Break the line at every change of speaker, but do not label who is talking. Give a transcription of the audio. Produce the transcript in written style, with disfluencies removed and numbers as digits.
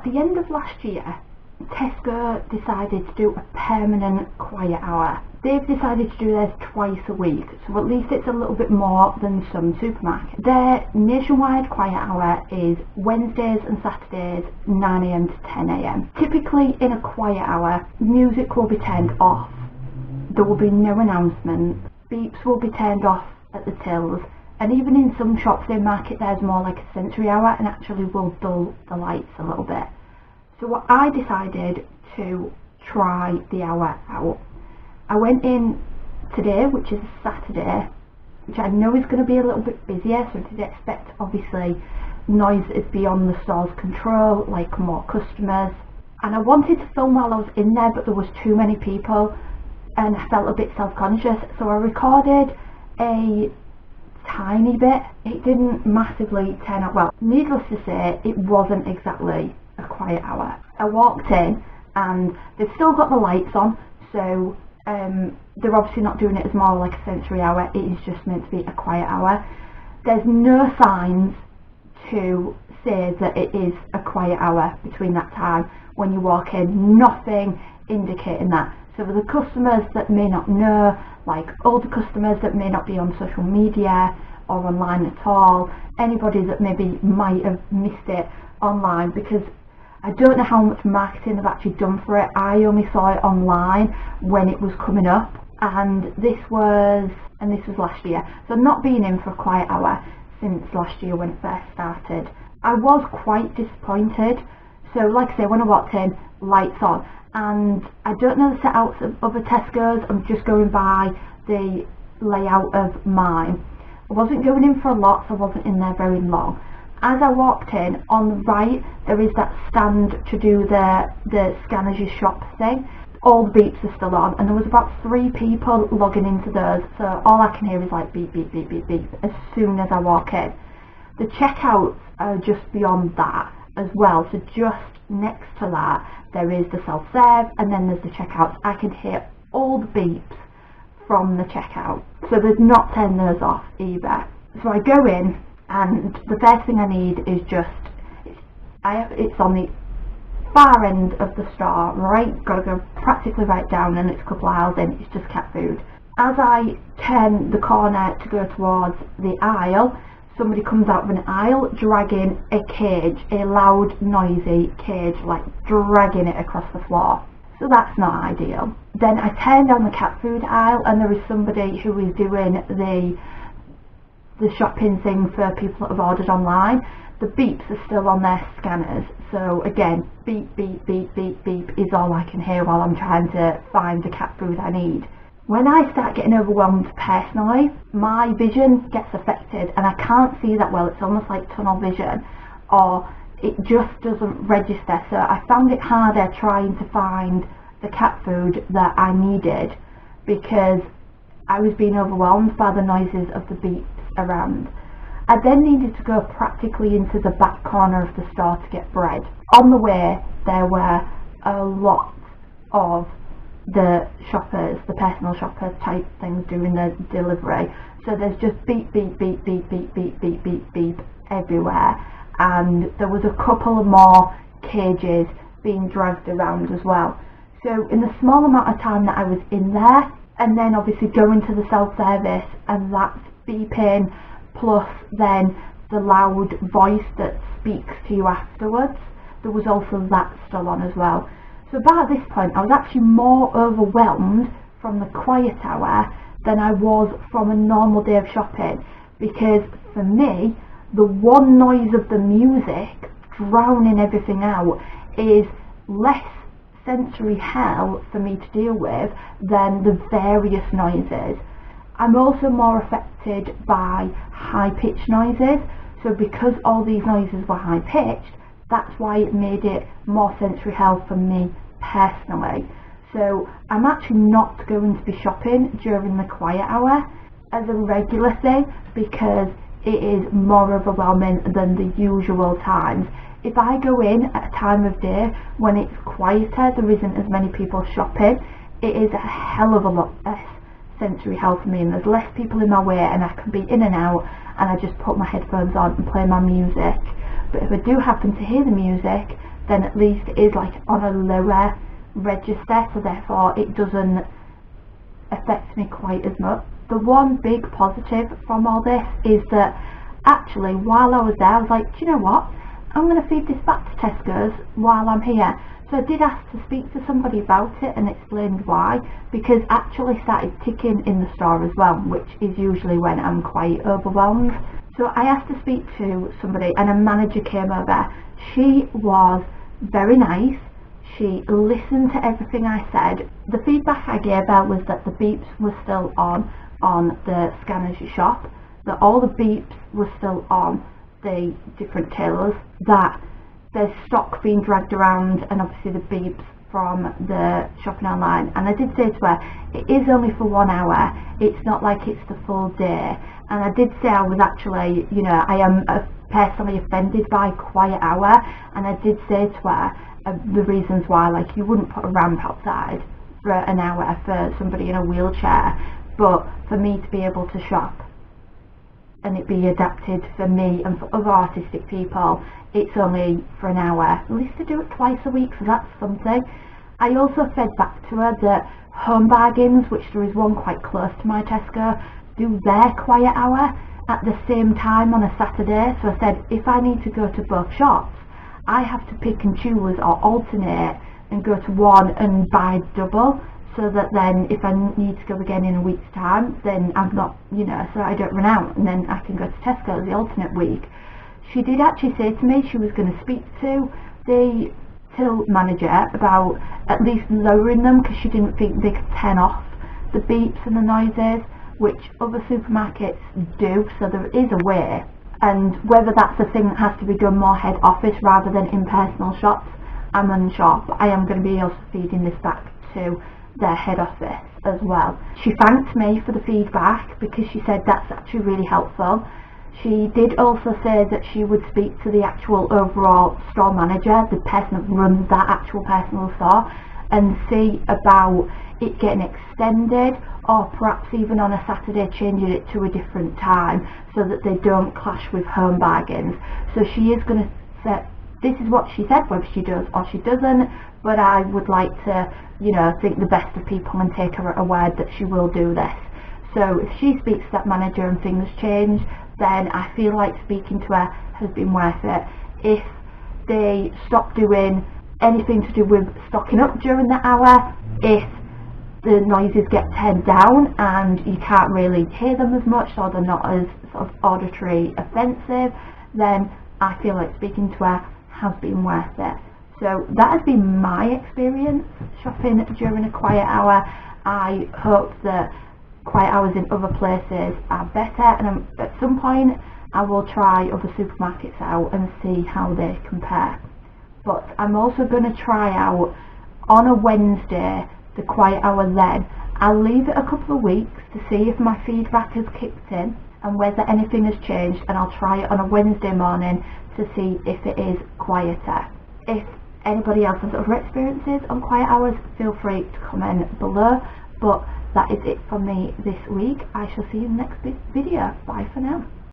at the end of last year, Tesco decided to do a permanent quiet hour. They've decided to do theirs twice a week, so at least it's a little bit more than some supermarkets. Their nationwide quiet hour is Wednesdays and Saturdays, 9 AM to 10 AM. Typically in a quiet hour, music will be turned off. There will be no announcement. Beeps will be turned off at the tills, and even in some shops they market theirs more like a sensory hour and actually will dull the lights a little bit. So what I decided to try the hour out. I went in today, which is a Saturday, which I know is going to be a little bit busier, so to expect obviously noise is beyond the store's control, like more customers. And I wanted to film while I was in there, but there was too many people and I felt a bit self-conscious, so I recorded a tiny bit. It didn't massively turn out well. Needless to say, it wasn't exactly a quiet hour. I walked in and they've still got the lights on, so they're obviously not doing it as more like a sensory hour. It is just meant to be a quiet hour. There's no signs to say that it is a quiet hour between that time when you walk in, nothing indicating that. So for the customers that may not know, like older customers that may not be on social media or online at all, anybody that maybe might have missed it online, because I don't know how much marketing I've actually done for it. I only saw it online when it was coming up, and this was last year. So I've not been in for a quiet hour since last year when it first started. I was quite disappointed. So like I say, when I walked in, lights on, and I don't know the setouts of other Tesco's. I'm just going by the layout of mine. I wasn't going in for a lot, so I wasn't in there very long. As I walked in, on the right there is that stand to do the scan as you shop thing. All the beeps are still on, and there was about 3 people logging into those, so all I can hear is like beep beep beep beep beep as soon as I walk in. The checkouts are just beyond that as well, so just next to that there is the self-serve, and then there's the checkouts. I can hear all the beeps from the checkout, so they've not turned those off either. So I go in, and the first thing I need is it's on the far end of the store, right? Got to go practically right down, and it's a couple of aisles in. It's just cat food. As I turn the corner to go towards the aisle, somebody comes out of an aisle dragging a cage, a loud, noisy cage, like dragging it across the floor. So that's not ideal. Then I turn down the cat food aisle, and there is somebody who is doing the shopping thing for people that have ordered online. The beeps are still on their scanners, so again, beep beep beep beep beep is all I can hear while I'm trying to find the cat food I need. When I start getting overwhelmed personally, my vision gets affected and I can't see that well. It's almost like tunnel vision, or it just doesn't register. So I found it harder trying to find the cat food that I needed because I was being overwhelmed by the noises of the beeps around. I then needed to go practically into the back corner of the store to get bread. On the way there were a lot of the shoppers, the personal shopper type things doing the delivery, so there's just beep beep beep beep beep beep beep beep beep everywhere, and there was a couple of more cages being dragged around as well. So in the small amount of time that I was in there, and then obviously going to the self-service and that's beeping, plus then the loud voice that speaks to you afterwards, there was also that still on as well. So by this point I was actually more overwhelmed from the quiet hour than I was from a normal day of shopping, because for me the one noise of the music drowning everything out is less sensory hell for me to deal with than the various noises. I'm also more affected by high-pitched noises, so because all these noises were high-pitched, that's why it made it more sensory hell for me personally. So I'm actually not going to be shopping during the quiet hour as a regular thing because it is more overwhelming than the usual times. If I go in at a time of day when it's quieter, there isn't as many people shopping, it is a hell of a lot less sensory hell for me, and there's less people in my way and I can be in and out, and I just put my headphones on and play my music. But if I do happen to hear the music, then at least it is like on a lower register, so therefore it doesn't affect me quite as much. The one big positive from all this is that actually while I was there I was like, do you know what, I'm going to feed this back to Tesco's while I'm here. So I did ask to speak to somebody about it and explained why, because actually started ticking in the store as well, which is usually when I'm quite overwhelmed. So I asked to speak to somebody and a manager came over. She was very nice. She listened to everything I said. The feedback I gave her was that the beeps were still on the Scanners shop, that all the beeps were still on the different tailors, that there's stock being dragged around and obviously the beeps from the shopping online. And I did say to her, it is only for 1 hour, it's not like it's the full day. And I did say I was actually, you know, I am personally offended by quiet hour, and I did say to her the reasons why, like you wouldn't put a ramp outside for an hour for somebody in a wheelchair, but for me to be able to shop and it be adapted for me and for other autistic people, it's only for an hour. At least to do it twice a week, so that's something. I also fed back to her that Home Bargains, which there is one quite close to my Tesco, do their quiet hour at the same time on a Saturday. So I said, if I need to go to both shops, I have to pick and choose or alternate and go to one and buy double, so that then if I need to go again in a week's time, then I'm not, you know, so I don't run out, and then I can go to Tesco the alternate week. She did actually say to me she was going to speak to the till manager about at least lowering them, because she didn't think they could turn off the beeps and the noises, which other supermarkets do, so there is a way. And whether that's a thing that has to be done more head office rather than in personal shops, I'm unsure, but I am going to be also feeding this back to their head office as well. She thanked me for the feedback because she said that's actually really helpful. She did also say that she would speak to the actual overall store manager, the person that runs that actual personal store, and see about it getting extended, or perhaps even on a Saturday changing it to a different time so that they don't clash with Home Bargains. So she is going to say, this is what she said, whether she does or she doesn't, but I would like to, you know, think the best of people and take her at her word that she will do this. So if she speaks to that manager and things change, then I feel like speaking to her has been worth it. If they stop doing anything to do with stocking up during the hour, if the noises get turned down and you can't really hear them as much, or they're not as sort of auditory offensive, then I feel like speaking to her has been worth it. So that has been my experience shopping during a quiet hour. I hope that quiet hours in other places are better, and at some point I will try other supermarkets out and see how they compare. But I'm also going to try out on a Wednesday the quiet hour then. I'll leave it a couple of weeks to see if my feedback has kicked in and whether anything has changed, and I'll try it on a Wednesday morning to see if it is quieter. If anybody else has other experiences on quiet hours, feel free to comment below. But that is it from me this week. I shall see you in the next video. Bye for now.